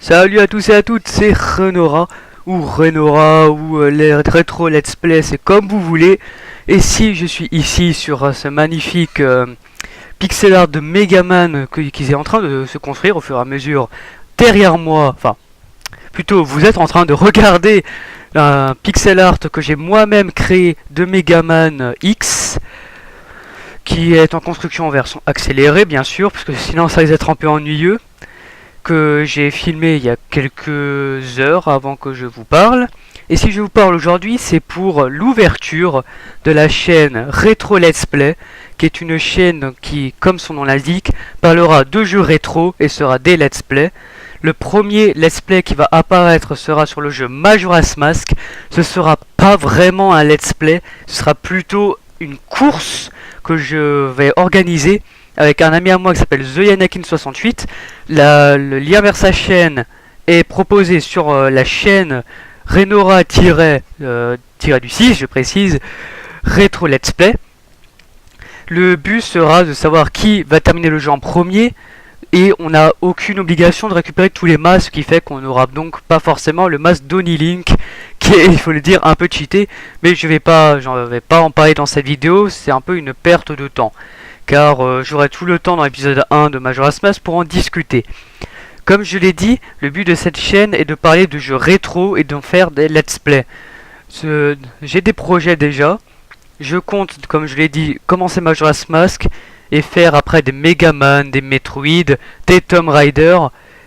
Salut à tous et à toutes, c'est Renora ou les rétro let's play, c'est comme vous voulez. Et si je suis ici sur ce magnifique pixel art de Megaman qui est en train de se construire au fur et à mesure derrière moi, enfin plutôt vous êtes en train de regarder un pixel art que j'ai moi-même créé de Megaman X, qui est en construction en version accélérée bien sûr, parce que sinon ça risque d'être un peu ennuyeux, que j'ai filmé il y a quelques heures avant que je vous parle. Et si je vous parle aujourd'hui, c'est pour l'ouverture de la chaîne Retro Let's Play, qui est une chaîne qui, comme son nom l'indique, parlera de jeux rétro et sera des Let's Play. Le premier Let's Play qui va apparaître sera sur le jeu Majora's Mask. Ce sera pas vraiment un Let's Play, ce sera plutôt une course que je vais organiser avec un ami à moi qui s'appelle TheYanakin68. Le lien vers sa chaîne est proposé sur la chaîne Renora-du 6, je précise, Retro Let's Play. Le but sera de savoir qui va terminer le jeu en premier, et on n'a aucune obligation de récupérer tous les masques, ce qui fait qu'on n'aura donc pas forcément le masque d'Oni Link, qui est, il faut le dire, un peu cheaté, mais j'en vais pas en parler dans cette vidéo, c'est un peu une perte de temps, car j'aurai tout le temps dans l'épisode 1 de Majora's Mask pour en discuter. Comme je l'ai dit, le but de cette chaîne est de parler de jeux rétro et d'en faire des let's play. J'ai des projets déjà. Je compte, comme je l'ai dit, commencer Majora's Mask et faire après des Megaman, des Metroid, des Tomb Raider.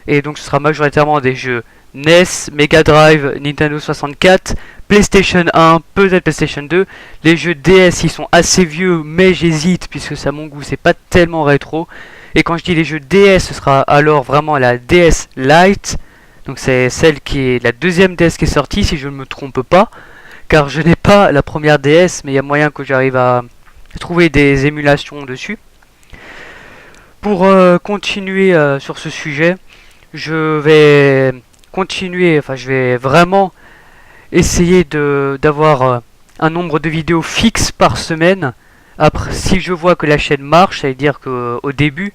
Et donc ce sera majoritairement des jeux NES, Mega Drive, Nintendo 64, PlayStation 1, peut-être PlayStation 2. Les jeux DS, ils sont assez vieux, mais j'hésite puisque ça, à mon goût, c'est pas tellement rétro. Et quand je dis les jeux DS, ce sera alors vraiment la DS Lite. Donc c'est celle qui est la deuxième DS qui est sortie, si je ne me trompe pas. Car je n'ai pas la première DS, mais il y a moyen que j'arrive à trouver des émulations dessus. Pour continuer sur ce sujet, je vais vraiment essayer d'avoir un nombre de vidéos fixe par semaine. Après, si je vois que la chaîne marche, ça veut dire qu'au début,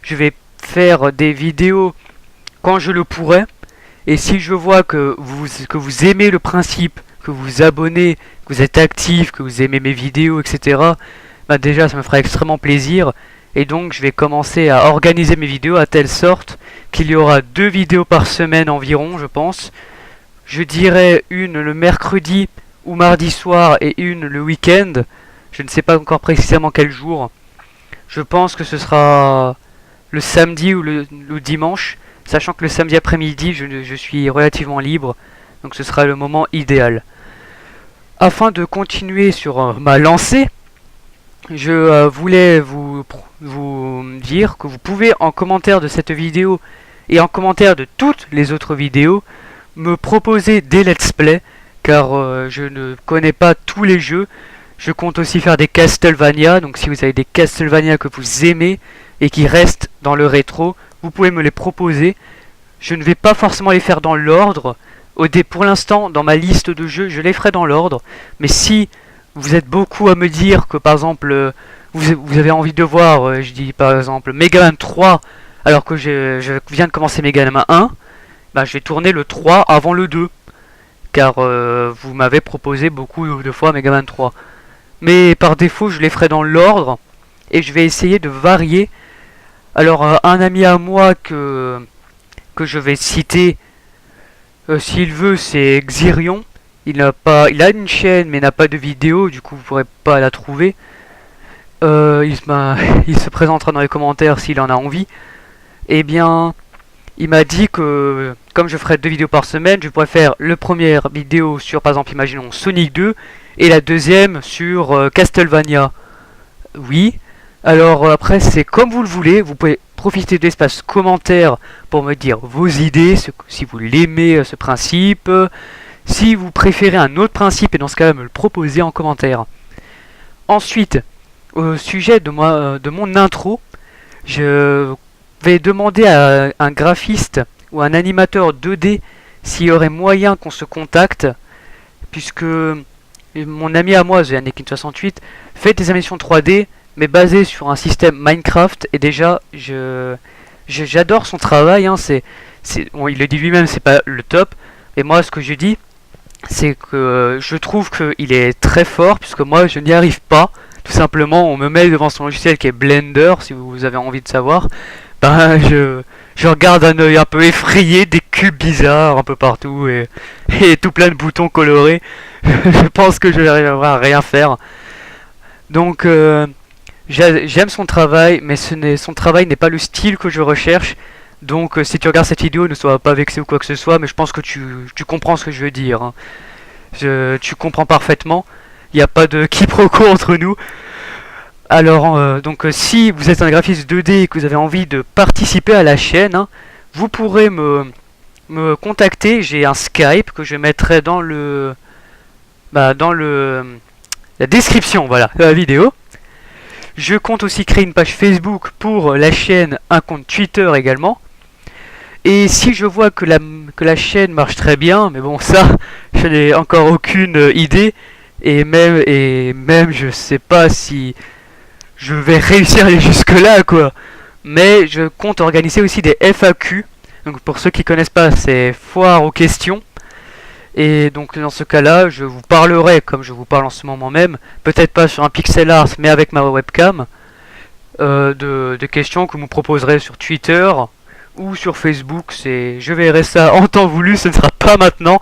je vais faire des vidéos quand je le pourrai. Et si je vois que vous aimez le principe, que vous vous abonnez, que vous êtes actif, que vous aimez mes vidéos, etc., bah déjà, ça me fera extrêmement plaisir. Et donc, je vais commencer à organiser mes vidéos à telle sorte qu'il y aura 2 vidéos par semaine environ, je pense. Je dirais une le mercredi ou mardi soir et une le week-end. Je ne sais pas encore précisément quel jour. Je pense que ce sera le samedi ou le dimanche, sachant que le samedi après-midi, je suis relativement libre, donc ce sera le moment idéal. Afin de continuer sur ma lancée, je voulais vous dire que vous pouvez, en commentaire de cette vidéo et en commentaire de toutes les autres vidéos, me proposer des let's play, car je ne connais pas tous les jeux. Je compte aussi faire des Castlevania, donc si vous avez des Castlevania que vous aimez et qui restent dans le rétro, vous pouvez me les proposer. Je ne vais pas forcément les faire dans l'ordre. Pour l'instant, dans ma liste de jeux, je les ferai dans l'ordre. Mais si vous êtes beaucoup à me dire que par exemple, vous avez envie de voir, je dis par exemple Megaman 3, alors que je viens de commencer Megaman 1, bah, je vais tourner le 3 avant le 2. Car vous m'avez proposé beaucoup de fois Megaman 3. Mais par défaut, je les ferai dans l'ordre et je vais essayer de varier. Alors, un ami à moi que je vais citer, s'il veut, c'est Xirion. Il a une chaîne mais n'a pas de vidéo, du coup vous pourrez pas la trouver. Il se présentera dans les commentaires s'il en a envie. Eh bien, il m'a dit que comme je ferai 2 vidéos par semaine, je pourrais faire le première vidéo sur, par exemple, imaginons Sonic 2 et la deuxième sur Castlevania. Oui. Alors après, c'est comme vous le voulez. Vous pouvez profiter de l'espace commentaire pour me dire vos idées, si vous l'aimez ce principe, si vous préférez un autre principe, et dans ce cas-là, me le proposer en commentaire. Ensuite, au sujet de mon intro, je vais demander à un graphiste ou un animateur 2D s'il y aurait moyen qu'on se contacte, puisque mon ami à moi, TheYanakin68, fait des animations 3D, mais basées sur un système Minecraft, et déjà, j'adore son travail, hein, Bon, il le dit lui-même, c'est pas le top. Et moi, ce que je dis, c'est que je trouve qu'il est très fort, puisque moi, je n'y arrive pas. Tout simplement, on me met devant son logiciel qui est Blender, si vous avez envie de savoir. Ben, je regarde un œil un peu effrayé, des cubes bizarres un peu partout, et tout plein de boutons colorés. Je pense que je n'arriverai à rien faire. Donc, j'aime son travail, mais son travail n'est pas le style que je recherche. Donc si tu regardes cette vidéo, ne sois pas vexé ou quoi que ce soit, mais je pense que tu comprends ce que je veux dire. Hein. Tu comprends parfaitement. Il n'y a pas de quiproquo entre nous. Alors, si vous êtes un graphiste 2D et que vous avez envie de participer à la chaîne, hein, vous pourrez me contacter. J'ai un Skype que je mettrai dans la description, voilà, de la vidéo. Je compte aussi créer une page Facebook pour la chaîne, un compte Twitter également. Et si je vois que la chaîne marche très bien, mais bon ça, je n'ai encore aucune idée, et même je sais pas si je vais réussir à aller jusque là quoi. Mais je compte organiser aussi des FAQ. Donc pour ceux qui connaissent pas, c'est foire aux questions. Et donc dans ce cas-là, je vous parlerai comme je vous parle en ce moment même, peut-être pas sur un pixel art, mais avec ma webcam, de questions que vous me proposerez sur Twitter ou sur Facebook. Je verrai ça en temps voulu, ce ne sera pas maintenant.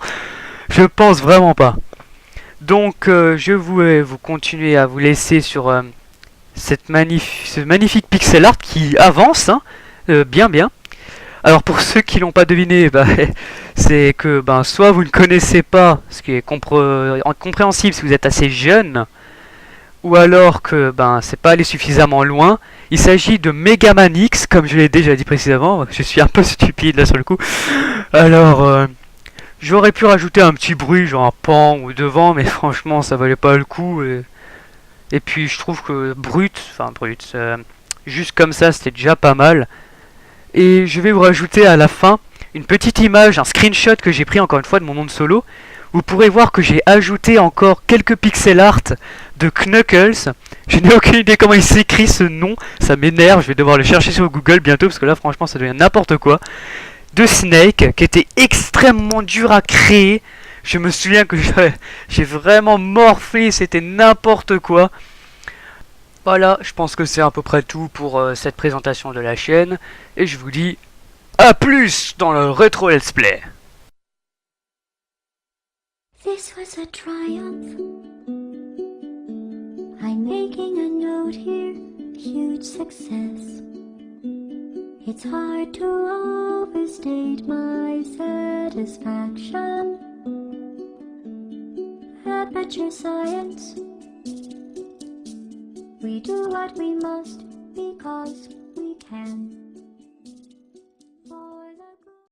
Je pense vraiment pas. Donc je vais vous continuer à vous laisser sur ce magnifique pixel art qui avance, hein, bien. Alors pour ceux qui l'ont pas deviné, c'est que soit vous ne connaissez pas, ce qui est compréhensible si vous êtes assez jeune, ou alors que c'est pas allé suffisamment loin. Il s'agit de Megaman X, comme je l'ai déjà dit précédemment. Je suis un peu stupide là sur le coup. Alors j'aurais pu rajouter un petit bruit, genre un pan ou devant, mais franchement ça valait pas le coup. Et puis je trouve que juste comme ça c'était déjà pas mal. Et je vais vous rajouter à la fin une petite image, un screenshot que j'ai pris encore une fois de mon monde solo. Vous pourrez voir que j'ai ajouté encore quelques pixel art de Knuckles. Je n'ai aucune idée comment il s'écrit ce nom, ça m'énerve, je vais devoir le chercher sur Google bientôt parce que là franchement ça devient n'importe quoi. De Snake, qui était extrêmement dur à créer. Je me souviens que j'ai vraiment morflé, c'était n'importe quoi. Voilà, je pense que c'est à peu près tout pour cette présentation de la chaîne. Et je vous dis à plus dans le Retro Let's Play. This was a triumph. I'm making a note here, huge success. It's hard to overstate my satisfaction. Aperture Science. We do what we must because